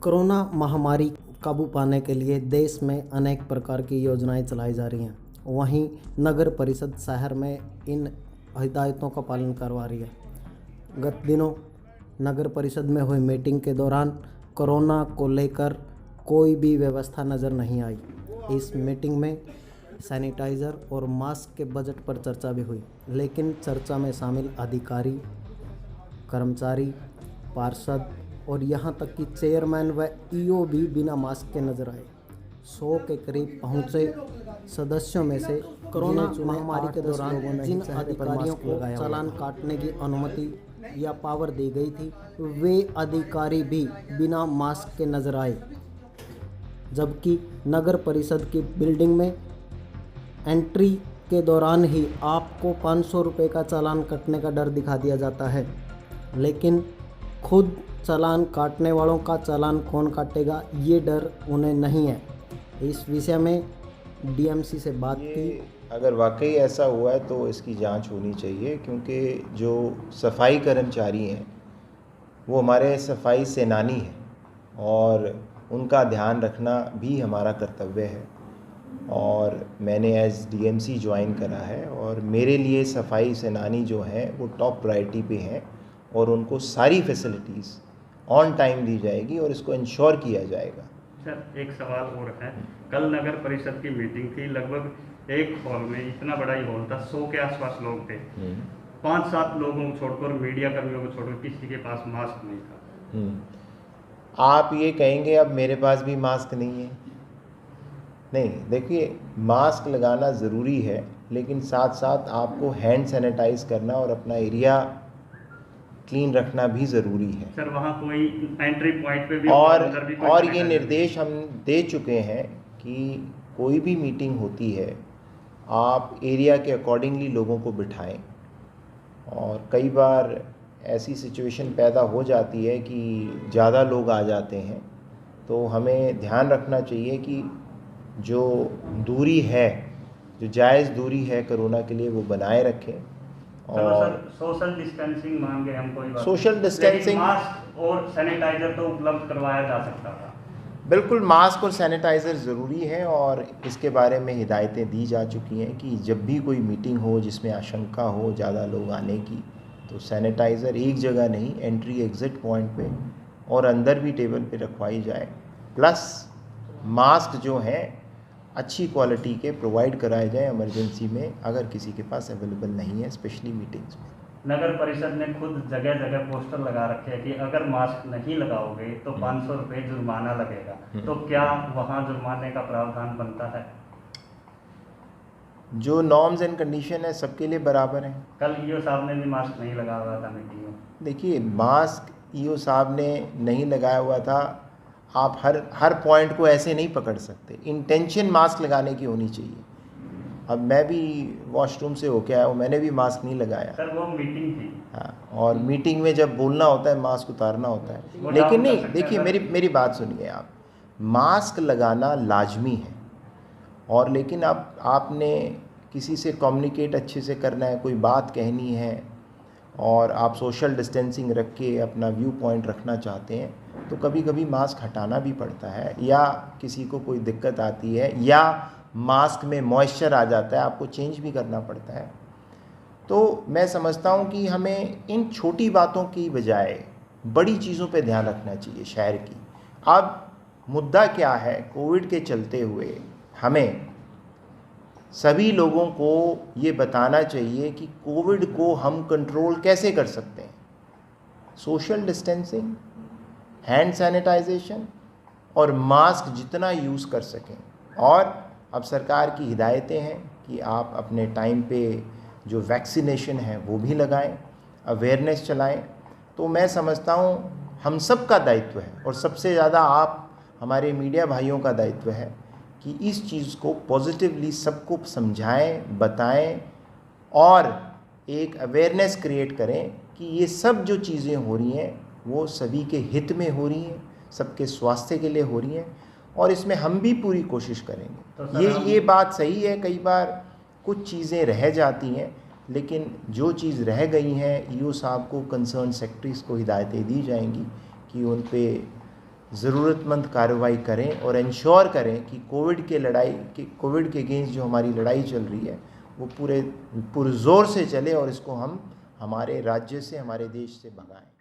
Corona महामारी काबू पाने के लिए देश में अनेक प्रकार की योजनाएं चलाई जा रही हैं। वहीं नगर परिषद शहर में इन हिदायतों का पालन करवा रही है। गत दिनों नगर परिषद में हुई मीटिंग के दौरान कोरोना को लेकर कोई भी व्यवस्था नज़र नहीं आई। इस मीटिंग में सैनिटाइज़र और मास्क के बजट पर चर्चा भी हुई, लेकिन चर्चा में शामिल अधिकारी, कर्मचारी, पार्षद और यहां तक कि चेयरमैन व ईओ भी बिना मास्क के नजर आए। 100 के करीब पहुंचे सदस्यों में से कोरोना महामारी के दौरान जिन अधिकारियों को चालान काटने की अनुमति या पावर दी गई थी, वे अधिकारी भी बिना मास्क के नजर आए। जबकि नगर परिषद की बिल्डिंग में एंट्री के दौरान ही आपको 500 रुपये का चालान कटने का डर दिखा दिया जाता है, लेकिन खुद चालान काटने वालों का चालान कौन काटेगा, ये डर उन्हें नहीं है। इस विषय में डीएमसी से बात की। अगर वाकई ऐसा हुआ है तो इसकी जांच होनी चाहिए, क्योंकि जो सफाई कर्मचारी हैं वो हमारे सफाई सेनानी हैं और उनका ध्यान रखना भी हमारा कर्तव्य है। और मैंने एज डीएमसी ज्वाइन करा है और मेरे लिए सफाई सेनानी जो हैं वो टॉप प्रायोरिटी पे हैं और उनको सारी फैसिलिटीज़ ऑन टाइम दी जाएगी और इसको इंश्योर किया जाएगा। सर, एक सवाल और है। कल नगर परिषद की मीटिंग थी, लगभग एक हॉल में, इतना बड़ा ही हॉल था, 100 के आसपास लोग थे। 5-7 लोगों को छोड़कर, मीडिया कर्मियों को छोड़कर किसी के पास मास्क नहीं था। आप ये कहेंगे अब मेरे पास भी मास्क नहीं है? नहीं, देखिए, मास्क लगाना ज़रूरी है, लेकिन साथ साथ आपको हैंड सैनिटाइज करना और अपना एरिया क्लीन रखना भी ज़रूरी है। सर, वहाँ कोई एंट्री पॉइंट पे भी और ये निर्देश हम दे चुके हैं कि कोई भी मीटिंग होती है आप एरिया के अकॉर्डिंगली लोगों को बिठाएं। और कई बार ऐसी सिचुएशन पैदा हो जाती है कि ज़्यादा लोग आ जाते हैं, तो हमें ध्यान रखना चाहिए कि जो दूरी है, जो जायज़ दूरी है कोरोना के लिए, वो बनाए रखें। और सोशल डिस्टेंसिंग मांगे हम, कोई बात सोशल डिस्टेंसिंग, मास्क और सैनिटाइजर तो उपलब्ध करवाया जा सकता था। बिल्कुल, मास्क और सैनिटाइज़र ज़रूरी है और इसके बारे में हिदायतें दी जा चुकी हैं कि जब भी कोई मीटिंग हो जिसमें आशंका हो ज़्यादा लोग आने की, तो सैनिटाइज़र एक जगह नहीं, एंट्री एग्ज़िट पॉइंट पे और अंदर भी टेबल पे रखवाई जाए। प्लस मास्क जो हैं अच्छी क्वालिटी के प्रोवाइड कराए जाएं इमरजेंसी में, अगर किसी के पास अवेलेबल नहीं है, स्पेशली मीटिंग्स में। नगर परिषद ने खुद जगह जगह पोस्टर लगा रखे हैं कि अगर मास्क नहीं लगाओगे तो 500 रुपये जुर्माना लगेगा। तो क्या वहाँ जुर्माने का प्रावधान बनता है? जो नॉर्म्स एंड कंडीशन है सबके लिए बराबर हैं। कल ईओ साहब ने भी मास्क नहीं लगा हुआ था मीटिंग में। देखिए, मास्क ईओ साहब ने नहीं लगाया हुआ था, आप हर पॉइंट को ऐसे नहीं पकड़ सकते। इंटेंशन मास्क लगाने की होनी चाहिए। अब मैं भी वॉशरूम से होके आया हूँ, मैंने भी मास्क नहीं लगाया। सर, वो मीटिंग थी। हाँ, और मीटिंग में जब बोलना होता है मास्क उतारना होता है। लेकिन नहीं, देखिए, मेरी बात सुनिए आप। मास्क लगाना लाजमी है, और लेकिन अब आपने किसी से कम्युनिकेट अच्छे से करना है, कोई बात कहनी है और आप सोशल डिस्टेंसिंग रख के अपना व्यू पॉइंट रखना चाहते हैं, तो कभी कभी मास्क हटाना भी पड़ता है, या किसी को कोई दिक्कत आती है या मास्क में मॉइस्चर आ जाता है, आपको चेंज भी करना पड़ता है। तो मैं समझता हूँ कि हमें इन छोटी बातों की बजाय बड़ी चीज़ों पे ध्यान रखना चाहिए शहर की। अब मुद्दा क्या है, कोविड के चलते हुए हमें सभी लोगों को ये बताना चाहिए कि कोविड को हम कंट्रोल कैसे कर सकते हैं। सोशल डिस्टेंसिंग, हैंड सैनिटाइजेशन और मास्क जितना यूज़ कर सकें। और अब सरकार की हिदायतें हैं कि आप अपने टाइम पे जो वैक्सीनेशन है वो भी लगाएं, अवेयरनेस चलाएं। तो मैं समझता हूँ हम सब का दायित्व है, और सबसे ज़्यादा आप हमारे मीडिया भाइयों का दायित्व है कि इस चीज़ को पॉजिटिवली सबको समझाएं, बताएं और एक अवेयरनेस क्रिएट करें कि ये सब जो चीज़ें हो रही हैं वो सभी के हित में हो रही हैं, सबके स्वास्थ्य के लिए हो रही हैं, और इसमें हम भी पूरी कोशिश करेंगे। तो ये बात सही है, कई बार कुछ चीज़ें रह जाती हैं, लेकिन जो चीज़ रह गई हैं ईओ साहब को, कंसर्न सेक्रेटरीज़ को हिदायतें दी जाएंगी कि उन पे ज़रूरतमंद कार्रवाई करें और इंश्योर करें कि कोविड के अगेंस्ट जो हमारी लड़ाई चल रही है वो पूरे पुरज़ोर से चले और इसको हम हमारे राज्य से, हमारे देश से भगाएं।